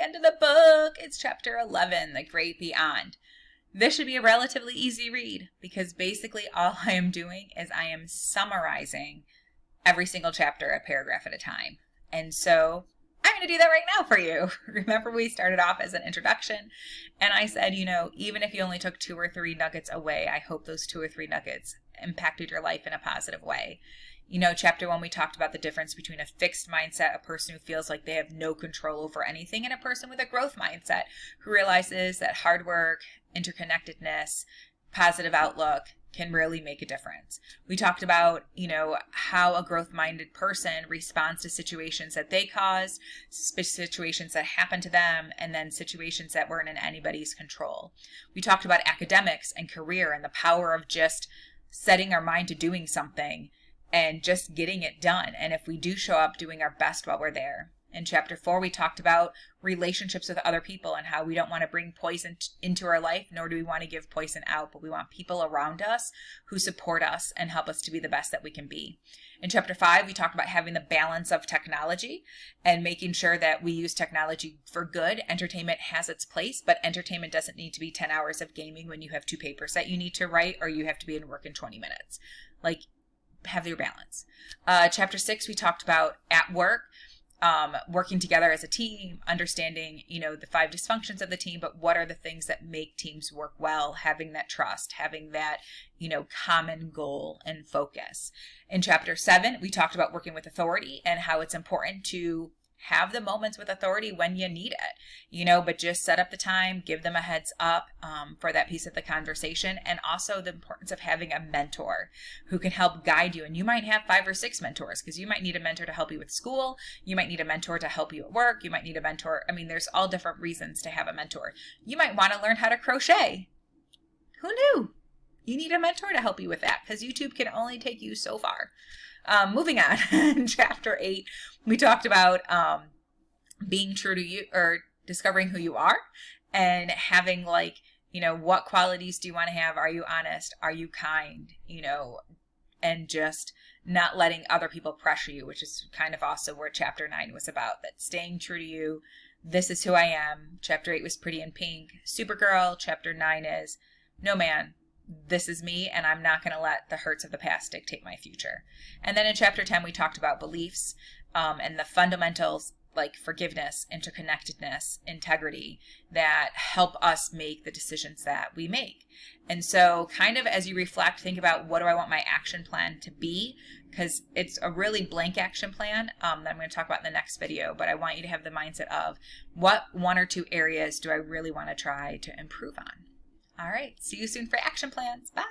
end of the book. It's chapter 11, The Great Beyond. This should be a relatively easy read because basically all I am doing is I am summarizing every single chapter a paragraph at a time. And so I'm going to do that right now for you. Remember, we started off as an introduction and I said, you know, even if you only took 2 or 3 nuggets away, I hope those 2 or 3 nuggets impacted your life in a positive way. You know, chapter 1, we talked about the difference between a fixed mindset, a person who feels like they have no control over anything, and a person with a growth mindset who realizes that hard work, interconnectedness, positive outlook can really make a difference. We talked about, you know, how a growth-minded person responds to situations that they caused, situations that happened to them, and then situations that weren't in anybody's control. We talked about academics and career and the power of just setting our mind to doing something and just getting it done. And if we do show up, doing our best while we're there. In chapter 4, we talked about relationships with other people and how we don't want to bring poison into our life, nor do we want to give poison out, but we want people around us who support us and help us to be the best that we can be. In chapter 5, we talked about having the balance of technology and making sure that we use technology for good. Entertainment has its place, but entertainment doesn't need to be 10 hours of gaming when you have 2 papers that you need to write, or you have to be in work in 20 minutes. Like, have your balance. Chapter 6, we talked about at work, working together as a team, understanding, you know, the 5 dysfunctions of the team, but what are the things that make teams work well, having that trust, having that, you know, common goal and focus. In chapter 7, we talked about working with authority and how it's important to have the moments with authority when you need it, you know, but just set up the time, give them a heads up for that piece of the conversation, and also the importance of having a mentor who can help guide you. And you might have 5 or 6 mentors because you might need a mentor to help you with school. You might need a mentor to help you at work. You might need a mentor. I mean, there's all different reasons to have a mentor. You might want to learn how to crochet. Who knew? You need a mentor to help you with that because YouTube can only take you so far. Moving on, in chapter 8, we talked about being true to you, or discovering who you are, and having, like, you know, what qualities do you want to have? Are you honest? Are you kind? You know, and just not letting other people pressure you, which is kind of also where chapter 9 was about, that staying true to you. This is who I am. Chapter 8 was Pretty in Pink, Supergirl. Chapter 9 is No Man. This is me, and I'm not going to let the hurts of the past dictate my future. And then in chapter 10, we talked about beliefs and the fundamentals like forgiveness, interconnectedness, integrity that help us make the decisions that we make. And so kind of as you reflect, think about, what do I want my action plan to be? Because it's a really blank action plan that I'm going to talk about in the next video, but I want you to have the mindset of, what 1 or 2 areas do I really want to try to improve on? All right. See you soon for action plans. Bye.